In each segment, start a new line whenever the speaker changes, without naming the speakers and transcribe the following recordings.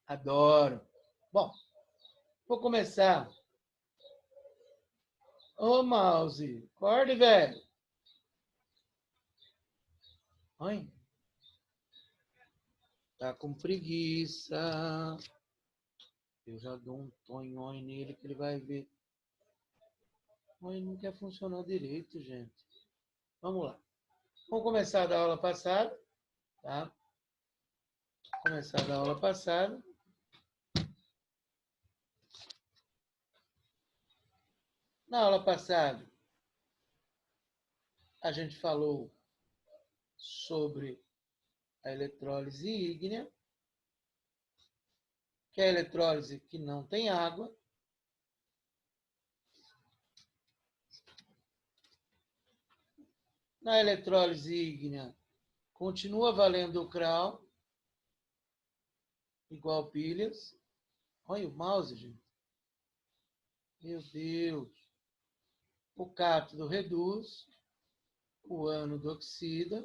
Adoro. Bom, vou começar. Ô, mouse, acorde, velho. Oi. Tá com preguiça. Eu já dou um tonhões nele que ele vai ver. Oi, não quer funcionar direito, gente. Vamos lá. Vamos começar da aula passada, tá? Começar da aula passada. Na aula passada, a gente falou sobre a eletrólise ígnea, que é a eletrólise que não tem água. Na eletrólise ígnea, continua valendo o CRAL, igual pilhas. Olha o mouse, gente. Meu Deus. O cátodo reduz, o ânodo oxida.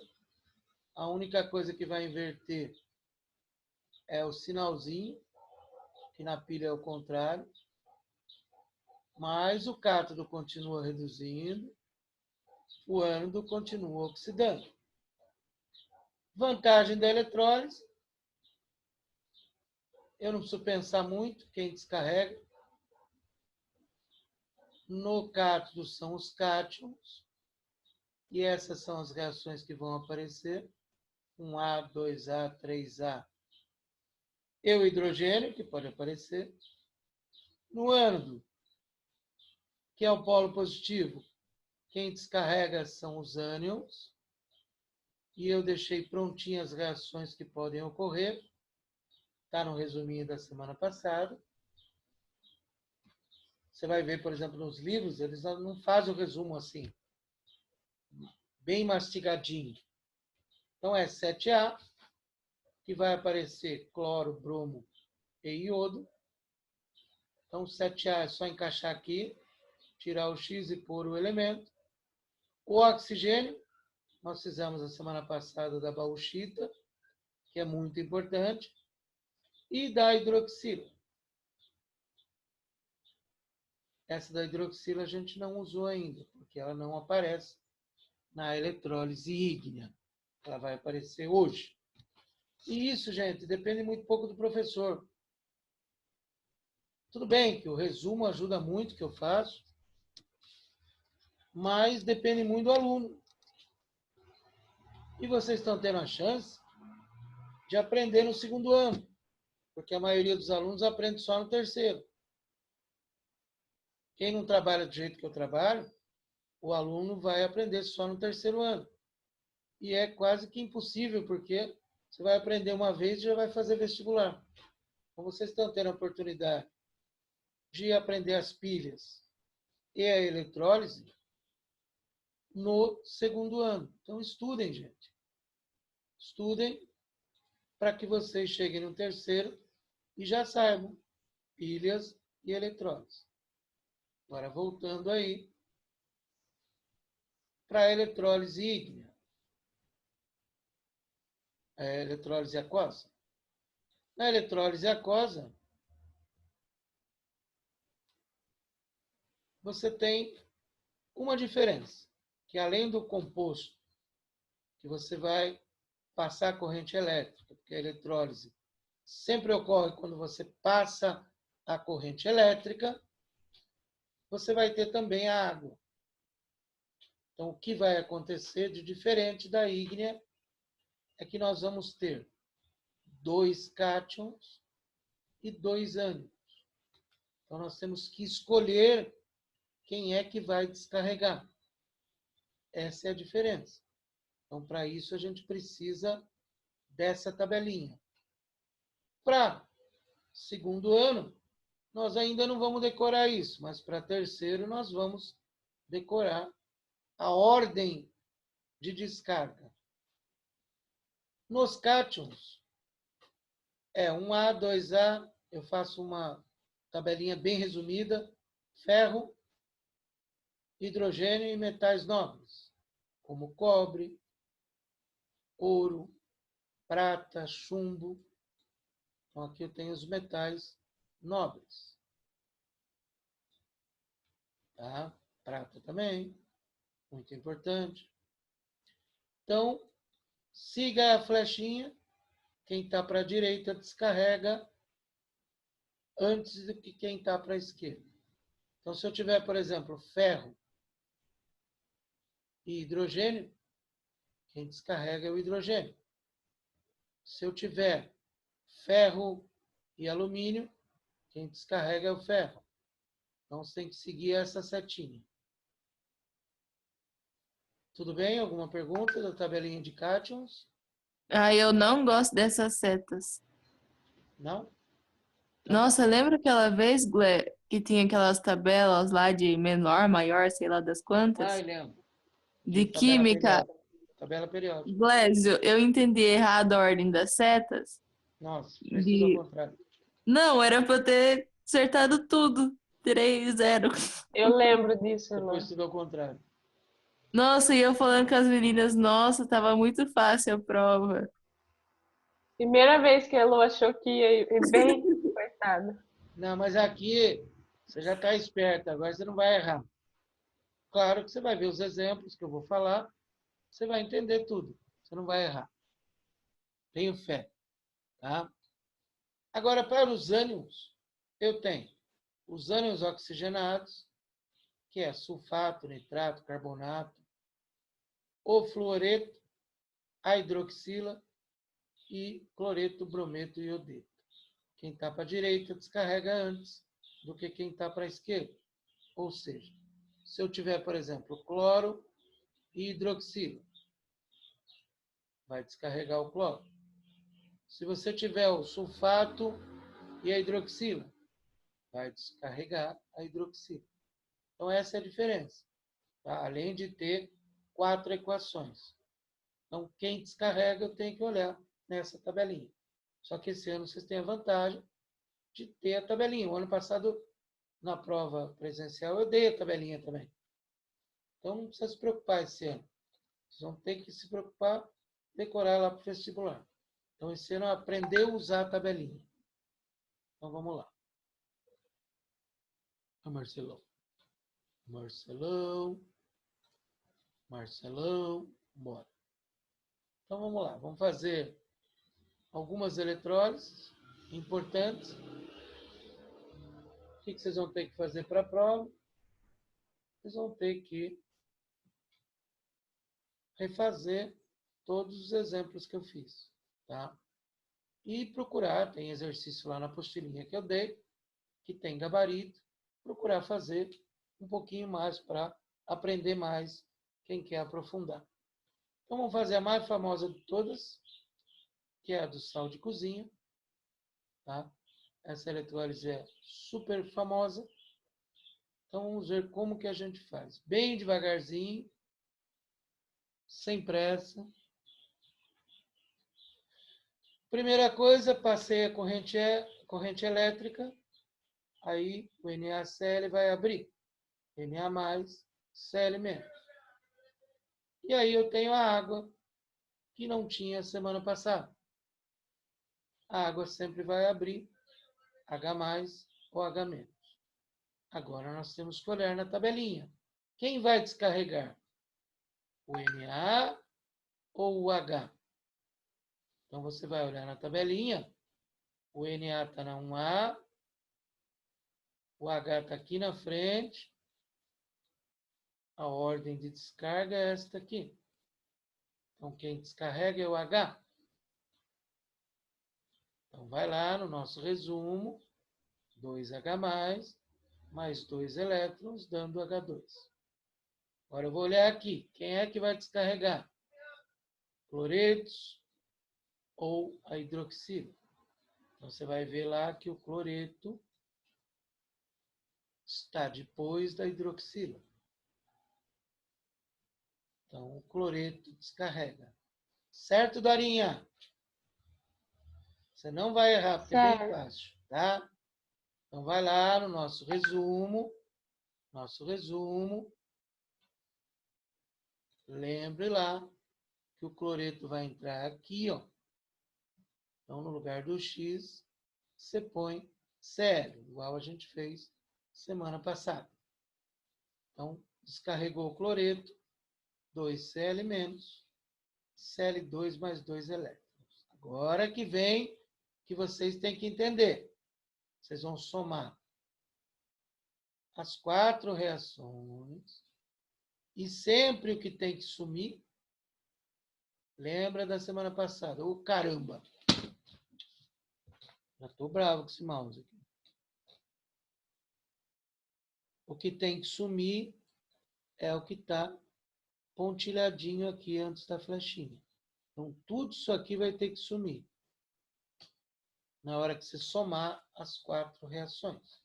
A única coisa que vai inverter é o sinalzinho, que na pilha é o contrário. Mas o cátodo continua reduzindo, o ânodo continua oxidando. Vantagem da eletrólise. Eu não preciso pensar muito, quem descarrega. No cátodo são os cátions, e essas são as reações que vão aparecer. 1A, 2A, 3A. E o hidrogênio, que pode aparecer. No ânodo, que é o polo positivo, quem descarrega são os ânions. E eu deixei prontinhas as reações que podem ocorrer. Está no resuminho da semana passada. Você vai ver, por exemplo, nos livros, eles não fazem o resumo assim, bem mastigadinho. Então, é 7A, que vai aparecer cloro, bromo e iodo. Então, 7A é só encaixar aqui, tirar o X e pôr o elemento. O oxigênio, nós fizemos a semana passada da bauxita, que é muito importante, e da hidroxila. Essa da hidroxila a gente não usou ainda, porque ela não aparece na eletrólise ígnea. Ela vai aparecer hoje. E isso, gente, depende muito pouco do professor. Tudo bem que o resumo ajuda muito, que eu faço, mas depende muito do aluno. E vocês estão tendo a chance de aprender no segundo ano, porque a maioria dos alunos aprende só no terceiro. Quem não trabalha do jeito que eu trabalho, o aluno vai aprender só no terceiro ano. E é quase que impossível, porque você vai aprender uma vez e já vai fazer vestibular. Então, vocês estão tendo a oportunidade de aprender as pilhas e a eletrólise no segundo ano. Então, estudem, gente. Estudem para que vocês cheguem no terceiro e já saibam pilhas e eletrólise. Agora, voltando aí para a eletrólise ígnea. A eletrólise aquosa. Na eletrólise aquosa, você tem uma diferença, que além do composto, que você vai passar corrente elétrica, porque a eletrólise sempre ocorre quando você passa a corrente elétrica, você vai ter também a água. Então, o que vai acontecer de diferente da ígnea é que nós vamos ter 2 cátions e 2 ânions. Então, nós temos que escolher quem é que vai descarregar. Essa é a diferença. Então, para isso, a gente precisa dessa tabelinha. Para segundo ano, nós ainda não vamos decorar isso, mas para terceiro, nós vamos decorar a ordem de descarga. Nos cátions, é 1A, 2A, eu faço uma tabelinha bem resumida, ferro, hidrogênio e metais nobres, como cobre, ouro, prata, chumbo. Então, aqui eu tenho os metais nobres. Tá? Prata também, muito importante. Então, siga a flechinha. Quem está para a direita descarrega antes do que quem está para a esquerda. Então, se eu tiver, por exemplo, ferro e hidrogênio, quem descarrega é o hidrogênio. Se eu tiver ferro e alumínio, quem descarrega é o ferro. Então, você tem que seguir essa setinha. Tudo bem? Alguma pergunta da tabelinha de cátions?
Ah, eu não gosto dessas setas.
Não? Tá bom.
Nossa, lembra aquela vez, Gle, que tinha aquelas tabelas lá de menor, maior, sei lá das
Ai,
quantas?
lembro.
De
De tabela
química,
periódica. Tabela periódica.
Glésio, eu entendi errado a ordem das setas.
Nossa, fez tudo ao
De...
contrário.
Não, era pra eu ter acertado tudo. Tirei 0.
Eu lembro disso,
Você pôs
irmã.
tudo ao contrário.
Nossa, e eu falando com as meninas, nossa, tava muito fácil a prova.
Primeira vez que a Lu achou que ia ir bem, coitada.
Não, mas aqui você já está esperta, agora você não vai errar. Claro que você vai ver os exemplos que eu vou falar, você vai entender tudo. Você não vai errar. Tenho fé. Tá? Agora, para os ânions, eu tenho os ânions oxigenados, que é sulfato, nitrato, carbonato, o fluoreto, a hidroxila e cloreto, brometo e iodeto. Quem está para a direita descarrega antes do que quem está para a esquerda. Ou seja, se eu tiver, por exemplo, cloro e hidroxila, vai descarregar o cloro. Se você tiver o sulfato e a hidroxila, vai descarregar a hidroxila. Então, essa é a diferença. Tá? Além de ter 4 equações. Então, quem descarrega, eu tenho que olhar nessa tabelinha. Só que esse ano vocês têm a vantagem de ter a tabelinha. O ano passado, na prova presencial, eu dei a tabelinha também. Então, não precisa se preocupar esse ano. Vocês vão ter que se preocupar, decorar lá para o vestibular. Então, esse ano, aprender a usar a tabelinha. Então, vamos lá. Marcelão. Marcelão. Marcelão. Bora. Então, vamos lá. Vamos fazer algumas eletrólises importantes. O que vocês vão ter que fazer para a prova? Vocês vão ter que refazer todos os exemplos que eu fiz. Tá? E procurar, tem exercício lá na apostilinha que eu dei, que tem gabarito, procurar fazer um pouquinho mais para aprender mais quem quer aprofundar. Então, vamos fazer a mais famosa de todas, que é a do sal de cozinha. Tá? Essa eletrólise é super famosa. Então, vamos ver como que a gente faz. Bem devagarzinho, sem pressa. Primeira coisa, passei a corrente elétrica, aí o NaCl vai abrir. Na+, Cl-. E aí eu tenho a água, que não tinha semana passada. A água sempre vai abrir H+ ou H-. Agora nós temos que olhar na tabelinha. Quem vai descarregar? O Na ou o H? Então você vai olhar na tabelinha. O Na está na 1A, o H está aqui na frente. A ordem de descarga é esta aqui. Então quem descarrega é o H. Então vai lá no nosso resumo. 2H+, mais 2 elétrons, dando H2. Agora eu vou olhar aqui. Quem é que vai descarregar? Cloretos ou a hidroxila? Então você vai ver lá que o cloreto está depois da hidroxila. Então o cloreto descarrega. Certo, Dorinha? Você não vai errar, porque é bem
Certo.
fácil, tá? Então vai lá no nosso resumo. Nosso resumo. Lembre lá que o cloreto vai entrar aqui, ó. Então, no lugar do X, você põe Cl, igual a gente fez semana passada. Então, descarregou o cloreto, 2Cl menos, Cl2 mais 2 elétrons. Agora que vem, que vocês têm que entender. Vocês vão somar as 4 reações e sempre o que tem que sumir, lembra da semana passada? Ô, caramba! Já estou bravo com esse mouse aqui. O que tem que sumir é o que está pontilhadinho aqui antes da flechinha. Então, tudo isso aqui vai ter que sumir na hora que você somar as 4 reações.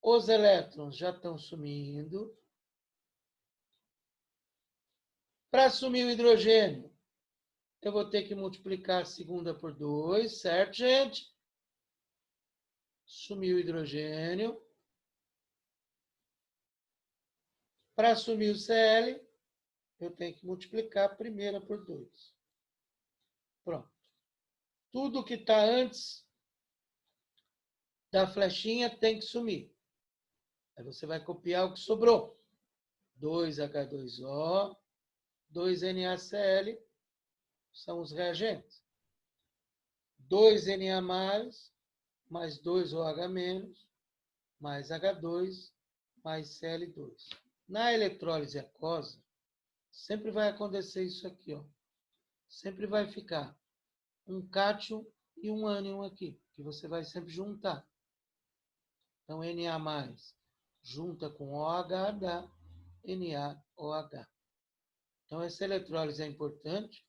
Os elétrons já estão sumindo. Para sumir o hidrogênio, eu vou ter que multiplicar a segunda por 2, certo, gente? Sumiu o hidrogênio. Para sumir o Cl, eu tenho que multiplicar a primeira por 2. Pronto. Tudo que está antes da flechinha tem que sumir. Aí você vai copiar o que sobrou. 2H2O, 2NaCl, são os reagentes. 2Na+, mais 2OH-, mais H2, mais Cl2. Na eletrólise aquosa, sempre vai acontecer isso aqui, ó. Sempre vai ficar um cátion e um ânion aqui, que você vai sempre juntar. Então, Na+, junta com OH, dá NaOH. Então, essa eletrólise é importante,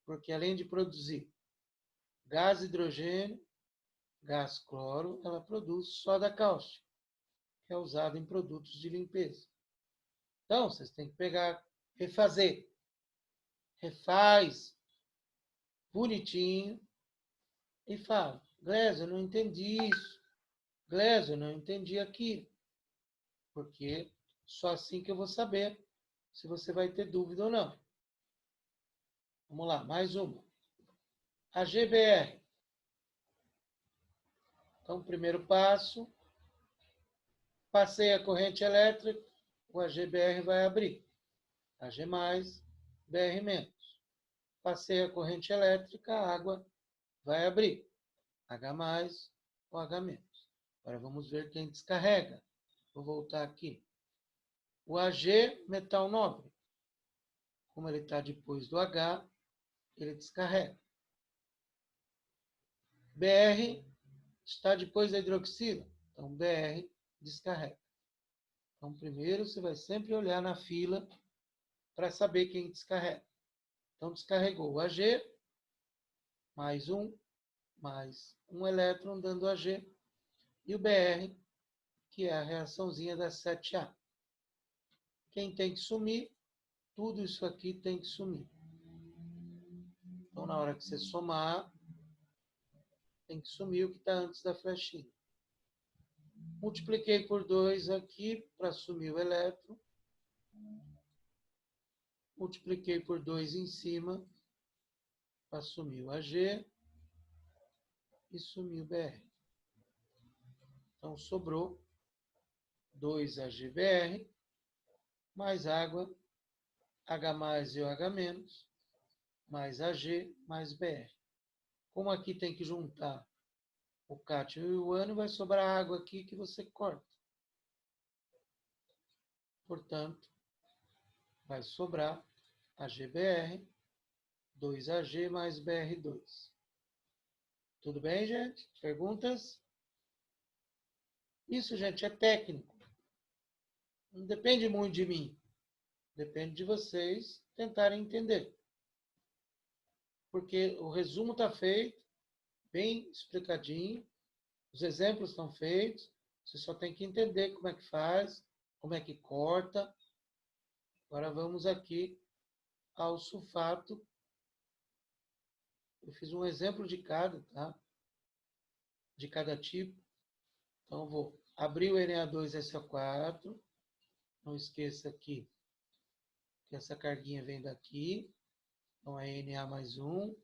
porque além de produzir gás hidrogênio, gás cloro, ela produz soda cáustica, que é usado em produtos de limpeza. Então, vocês têm que pegar, refazer. Refaz bonitinho e fala: Glésio, eu não entendi isso. Glésio, eu não entendi aquilo. Porque só assim que eu vou saber se você vai ter dúvida ou não. Vamos lá, mais uma. A GBR. Então, primeiro passo, passei a corrente elétrica, o AgBr vai abrir. Ag+, Br-. Passei a corrente elétrica, a água vai abrir. H+, OH-. Agora vamos ver quem descarrega. Vou voltar aqui. O Ag, metal nobre. Como ele está depois do H, ele descarrega. Br está depois da hidroxila. Então, Br descarrega. Então, primeiro você vai sempre olhar na fila para saber quem descarrega. Então, descarregou o Ag, mais um elétron dando Ag, e o Br, que é a reaçãozinha da 7A. Quem tem que sumir, tudo isso aqui tem que sumir. Então, na hora que você somar, tem que sumir o que está antes da flechinha. Multipliquei por 2 aqui para sumir o elétron. Multipliquei por 2 em cima para sumir o Ag e sumir o Br. Então, sobrou 2AgBr mais água, H+ e OH-, mais Ag mais Br. Como aqui tem que juntar o cátion e o ânion, vai sobrar água aqui que você corta. Portanto, vai sobrar AgBr, 2Ag mais Br2. Tudo bem, gente? Perguntas? Isso, gente, é técnico. Não depende muito de mim. Depende de vocês tentarem entender. Porque o resumo está feito, bem explicadinho. Os exemplos estão feitos. Você só tem que entender como é que faz, como é que corta. Agora vamos aqui ao sulfato. Eu fiz um exemplo de cada, tá? De cada tipo. Então, eu vou abrir o Na2SO4. Não esqueça aqui que essa carguinha vem daqui. Então, é Na mais 1.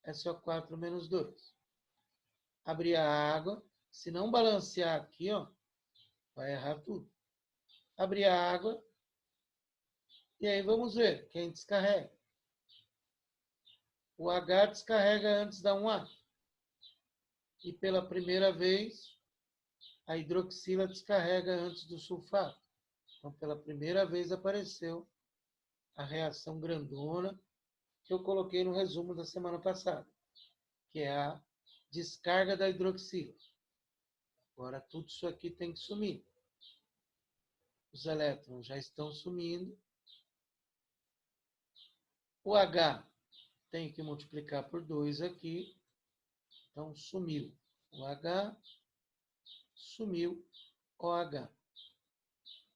SO4 menos 2. Abrir a água. Se não balancear aqui, ó, vai errar tudo. Abrir a água. E aí vamos ver quem descarrega. O H descarrega antes da 1A. E pela primeira vez, a hidroxila descarrega antes do sulfato. Então, pela primeira vez apareceu a reação grandona que eu coloquei no resumo da semana passada, que é a descarga da hidroxila. Agora, tudo isso aqui tem que sumir. Os elétrons já estão sumindo. O H tem que multiplicar por 2 aqui. Então, sumiu o H, sumiu o OH.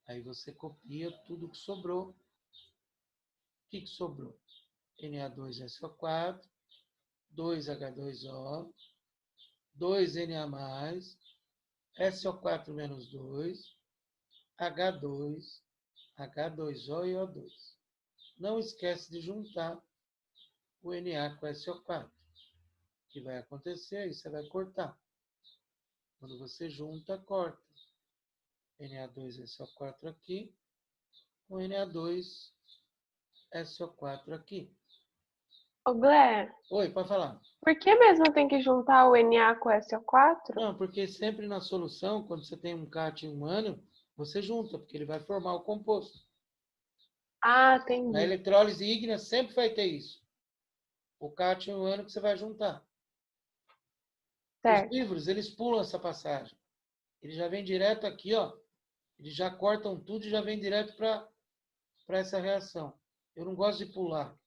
Aí você copia tudo que sobrou. O que sobrou? Na2SO4, 2H2O, 2Na+, SO4 menos 2, H2, H2O e O2. Não esquece de juntar o Na com SO4. O que vai acontecer? Aí você vai cortar. Quando você junta, corta. Na2SO4 aqui, com Na2SO4 aqui.
Ô, Glé,
Oi, pode falar.
por que mesmo tem que juntar o Na com o SO4?
Não, porque sempre na solução, quando você tem um cátion e um ânion, você junta, porque ele vai formar o composto.
Ah,
Na
entendi.
eletrólise ígnea sempre vai ter isso. O cátion e o ânion que você vai juntar. Os
Certo.
livros, eles pulam essa passagem. Eles já vêm direto aqui, ó. Eles já cortam tudo e já vêm direto para essa reação. Eu não gosto de pular.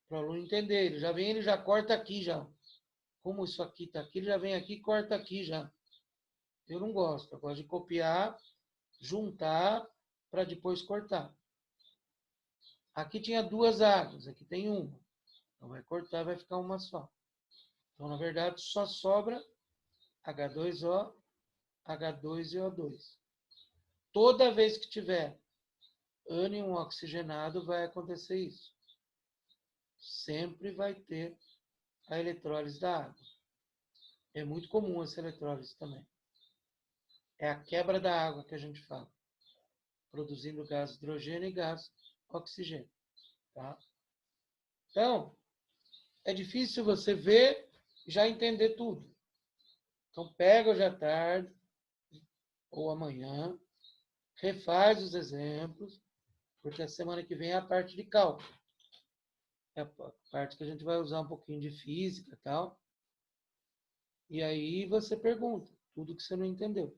Para o aluno entender. Ele já corta aqui já. Como isso aqui está aqui, ele já vem aqui e corta aqui já. Eu não gosto. Eu gosto de copiar, juntar, para depois cortar. Aqui tinha 2 águas, aqui tem uma. Então vai cortar, vai ficar uma só. Então, na verdade, só sobra H2O, H2 e O2. Toda vez que tiver ânion oxigenado, vai acontecer isso. Sempre vai ter a eletrólise da água. É muito comum essa eletrólise também. É a quebra da água que a gente fala. Produzindo gás hidrogênio e gás oxigênio. Tá? Então, é difícil você ver e já entender tudo. Então, pega hoje à tarde ou amanhã, refaz os exemplos, porque a semana que vem é a parte de cálculo. É a parte que a gente vai usar um pouquinho de física e tal. E aí você pergunta tudo que você não entendeu.